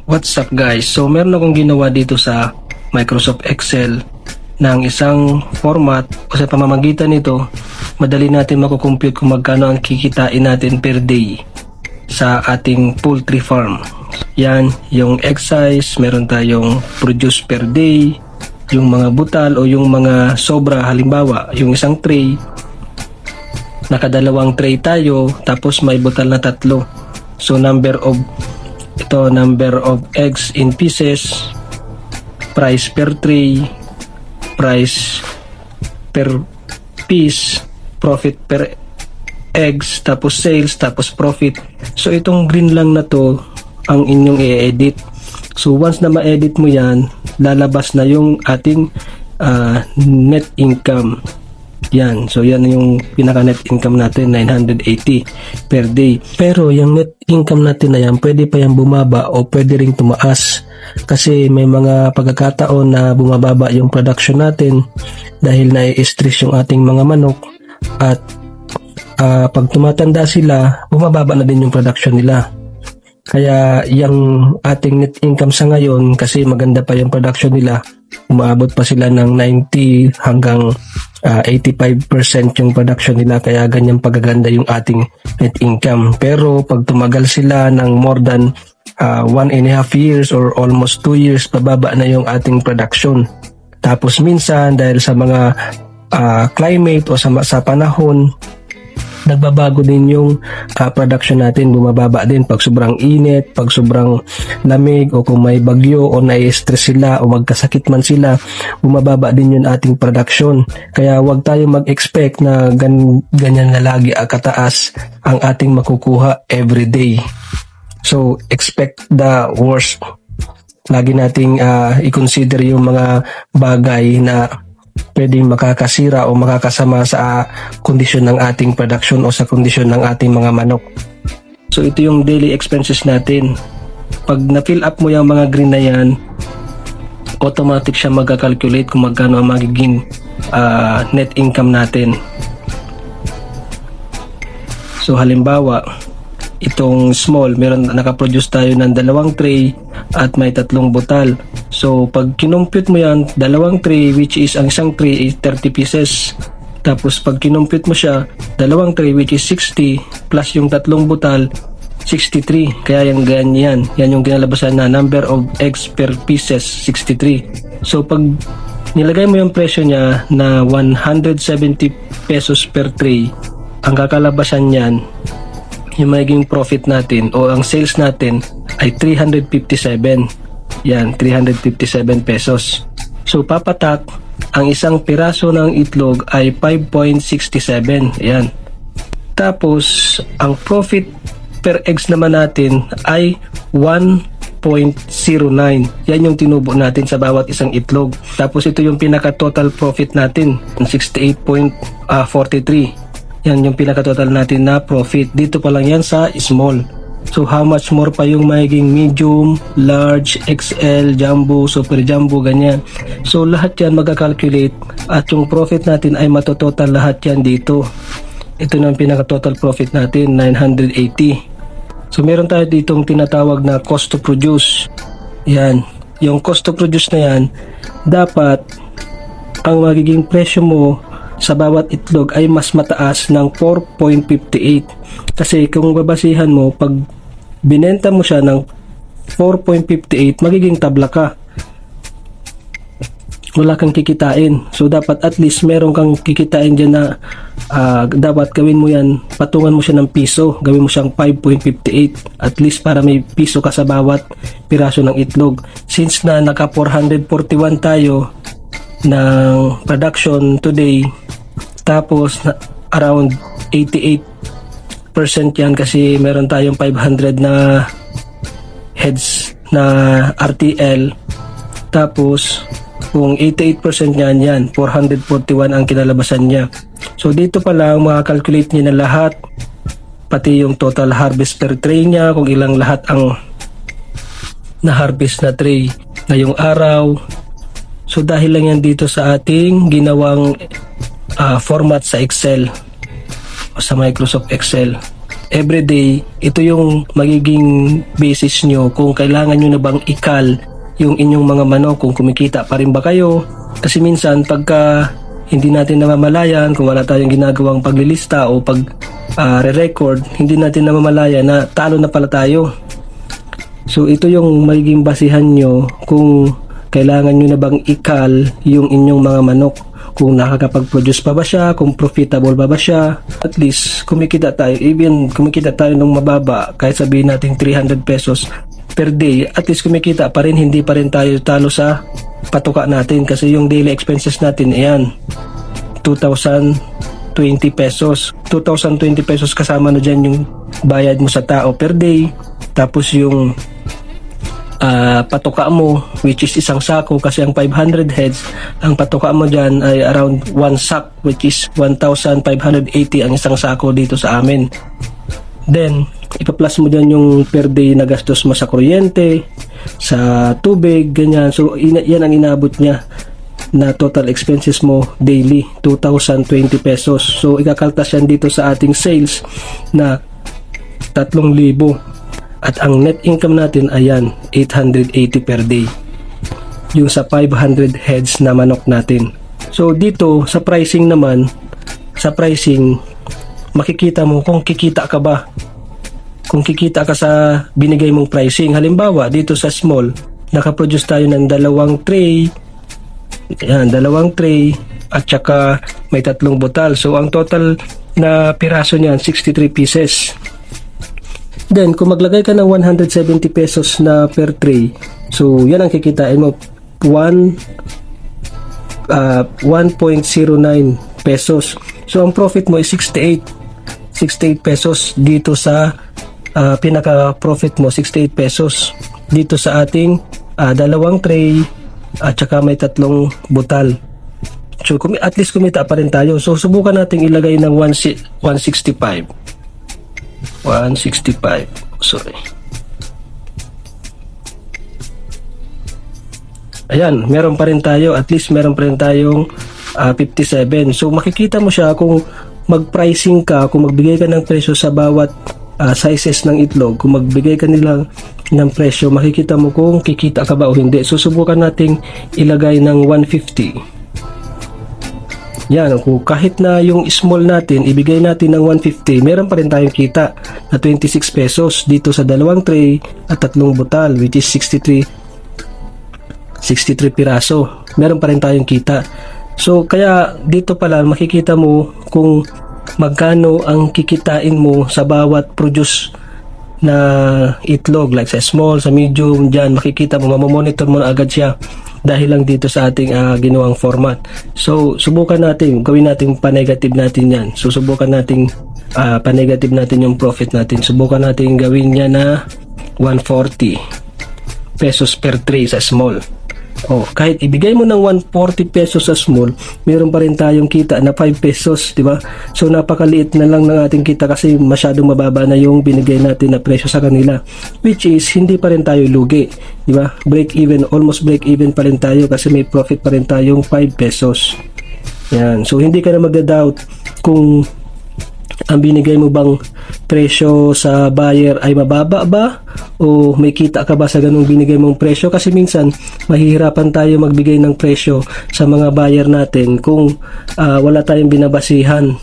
What's up guys? So meron akong ginawa dito sa Microsoft Excel ng isang format o sa pamamagitan nito madali natin makukompute kung magkano ang kikitain natin per day sa ating poultry farm. Yan, yung egg size, meron tayong produce per day, yung mga butal o yung mga sobra, halimbawa yung isang tray, nakadalawang tray tayo, tapos may butal na 3. So number of eggs in pieces, price per tray, price per piece, profit per eggs, tapos sales, tapos profit. So itong green lang na to ang inyong i-edit. So once na ma-edit mo yan, lalabas na yung ating net income. Yan, so yan yung pinaka net income natin, 980 per day. Pero yung net income natin na yan, pwede pa yan bumaba o pwede ring tumaas. Kasi may mga pagkakataon na bumababa yung production natin dahil nai-stress yung ating mga manok. At pag tumatanda sila, bumababa na din yung production nila. Kaya yung ating net income sa ngayon, kasi maganda pa yung production nila, umaabot pa sila ng 90 hanggang 85% yung production nila, kaya ganyan pagaganda yung ating net income. Pero pag tumagal sila ng more than 1.5 years or almost 2 years, bababa na yung ating production. Tapos minsan dahil sa mga climate o sa panahon, nagbabago din yung production natin, bumababa din pag sobrang init, pag sobrang lamig, o kung may bagyo o nai-stress sila o magkasakit man sila, bumababa din yung ating production. Kaya wag tayo mag-expect na ganyan na lagi kataas ang ating makukuha every day. So expect the worst. Lagi nating i-consider yung mga bagay na pwedeng makakasira o makakasama sa kondisyon ng ating production o sa kondisyon ng ating mga manok. So ito yung daily expenses natin. Pag na-fill up mo yung mga green na yan, automatic siya magka-calculate kung magkano ang magiging net income natin. So halimbawa, itong small, nakaproduce tayo ng 2 tray at may 3 butal. So pag kinumpute mo yan, 2 tray, which is ang isang tray is 30 pieces. Tapos pag kinumpute mo siya, 2 tray which is 60 plus yung 3 butal, 63. Kaya yung ganyan, yan yung kinalabasan na number of eggs per pieces, 63. So pag nilagay mo yung presyo niya na 170 pesos per tray, ang kakalabasan niyan, yung magiging profit natin o ang sales natin ay 357. Yan, 357 pesos. So papatak, ang isang piraso ng itlog ay 5.67. Yan. Tapos ang profit per eggs naman natin ay 1.09. Yan yung tinubo natin sa bawat isang itlog. Tapos ito yung pinaka total profit natin, 68.43. Yan yung pinaka-total natin na profit. Dito pa lang yan sa small. So how much more pa yung magiging medium, large, XL, jumbo, super jumbo, ganyan. So lahat yan magka-calculate at yung profit natin ay matototal lahat yan dito. Ito na yung pinaka-total profit natin, 980. So meron tayo ditong tinatawag na cost to produce. Yan. Yung cost to produce na yan, dapat ang magiging presyo mo sa bawat itlog ay mas mataas ng 4.58. Kasi kung babasihan mo, pag binenta mo siya ng 4.58, magiging tabla ka. Wala kang kikitain. So dapat at least meron kang kikitain dyan na dapat gawin mo yan, patungan mo siya ng piso, gawin mo siyang 5.58 at least para may piso ka sa bawat piraso ng itlog. Since na naka 441 tayo ng production today, tapos around 88% yan kasi meron tayong 500 na heads na RTL. Tapos kung 88% yan 441 ang kinalabasan niya. So dito pa lang makakalculate niya na lahat, pati yung total harvest per tray niya, kung ilang lahat ang na-harvest na tray ngayong araw. So dahil lang yan dito sa ating ginawang format sa Excel o sa Microsoft Excel. everyday, ito yung magiging basis nyo kung kailangan nyo na bang ikal yung inyong mga manok, kung kumikita pa rin ba kayo. Kasi minsan pagka hindi natin namamalayan, kung wala tayong ginagawang paglilista o re-record, hindi natin namamalaya na talo na pala tayo. So ito yung magiging basihan nyo kung kailangan nyo na bang ikal yung inyong mga manok, kung nakakapag-produce pa ba siya, kung profitable ba siya. At least kumikita tayo, even kumikita tayo ng mababa, kahit sabihin natin 300 pesos per day, at least kumikita pa rin, hindi pa rin tayo talo sa patuka natin, kasi yung daily expenses natin, ayan, 2,020 pesos. 2,020 pesos kasama na dyan yung bayad mo sa tao per day, tapos yung patuka mo, which is isang sako, kasi ang 500 heads, ang patuka mo dyan ay around 1 sack, which is 1,580 ang isang sako dito sa amin. Then ipa-plus mo dyan yung per day na gastos mo sa kuryente, sa tubig, ganyan. So yan ang inabot niya na total expenses mo daily, 2,020 pesos. So ikakaltas yan dito sa ating sales na 3,000. At ang net income natin, ayan, 880 per day. Yung sa 500 heads na manok natin. So dito sa pricing naman, sa pricing, makikita mo kung kikita ka ba. Kung kikita ka sa binigay mong pricing. Halimbawa, dito sa small, nakaproduce tayo ng 2 tray. Ayan, 2 tray. At saka may 3 butal. So ang total na piraso niyan, 63 pieces. Then, kung maglagay ka ng 170 pesos na per tray, so yan ang kikitain mo, 1.09 pesos. So, ang profit mo is 68 pesos dito sa pinaka-profit mo, 68 pesos dito sa ating 2 tray at saka may 3 butal. So, at least kumita pa rin tayo. So, subukan natin ilagay ng 165. Sorry. Ayan, meron pa rin tayo, at least meron pa rin tayong 57. So makikita mo siya kung mag-pricing ka, kung magbigay ka ng presyo sa bawat sizes ng itlog, kung magbigay ka nila ng presyo, makikita mo kung kikita ka ba o hindi. So subukan nating ilagay ng 150. Yan, kung kahit na yung small natin, ibigay natin ng 150, meron pa rin tayong kita na 26 pesos dito sa 2 tray at 3 butal, which is 63 piraso. Meron pa rin tayong kita. So, kaya dito pala makikita mo kung magkano ang kikitain mo sa bawat produce na itlog, like sa small, sa medium, dyan makikita mo, mamamonitor mo na agad siya dahil lang dito sa ating ginawang format. So subukan natin, gawin natin pa-negative natin yan. So subukan natin pa-negative natin yung profit natin. Subukan natin gawin niya na 140 pesos per tray sa small. Kahit ibigay mo ng 140 pesos sa small, meron pa rin tayong kita na 5 pesos, di ba? So napakaliit na lang ng ating kita kasi masyadong mababa na yung binigay natin na presyo sa kanila, which is hindi pa rin tayo lugi, di ba? Break even, almost break even pa rin tayo kasi may profit pa rin tayong 5 pesos. Yan. So hindi ka na magda-doubt kung ang binigay mo bang presyo sa buyer ay mababa ba o may kita ka ba sa ganung binigay mong presyo, kasi minsan mahihirapan tayo magbigay ng presyo sa mga buyer natin kung wala tayong binabasihan.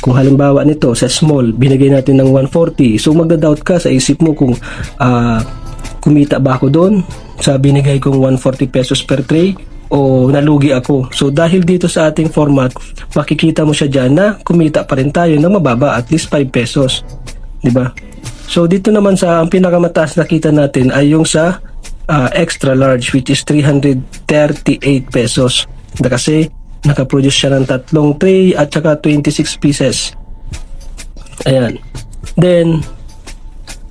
Kung halimbawa nito sa small, binigay natin ng 140, so magda-doubt ka sa isip mo kung kumita ba ako doon sa binigay kong 140 pesos per tray o nalugi ako. So dahil dito sa ating format, makikita mo siya dyan na kumita pa rin tayo ng mababa, at least 5 pesos, diba? So dito naman sa ang pinakamataas na kita natin ay yung sa extra large, which is 338 pesos na kasi nakaproduce siya ng 3 tray at saka 26 pieces. Ayan. Then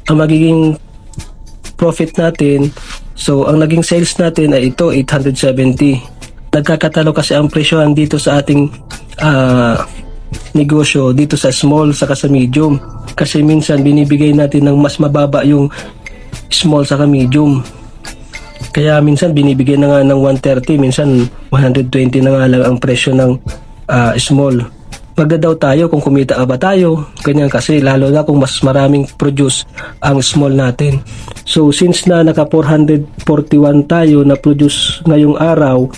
ang magiging profit natin, so ang naging sales natin ay ito, 870. Nagkakatalo kasi ang presyohan dito sa ating negosyo dito sa small saka sa medium, kasi minsan binibigay natin ng mas mababa yung small saka medium, kaya minsan binibigay na nga ng 130, minsan 120 na nga lang ang presyo ng small. magda daw tayo kung kumita ba tayo. Ganyan kasi lalo na kung mas maraming produce ang small natin. So since na naka 441 tayo na produce ngayong araw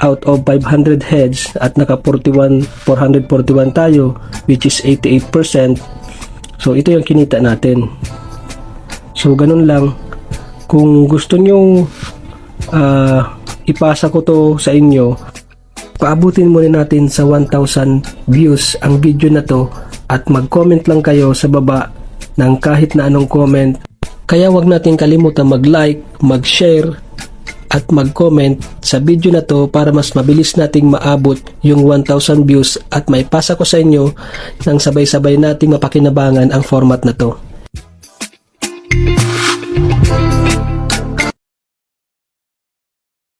out of 500 heads at naka 441 tayo which is 88%. So ito yung kinita natin. So ganun lang. Kung gusto nyong ipasa ko to sa inyo, paabutin muna natin sa 1,000 views ang video na to at mag-comment lang kayo sa baba ng kahit na anong comment. Kaya wag natin kalimutan mag-like, mag-share at mag-comment sa video na to para mas mabilis nating maabot yung 1,000 views at maipasa ko sa inyo nang sabay-sabay nating mapakinabangan ang format na to.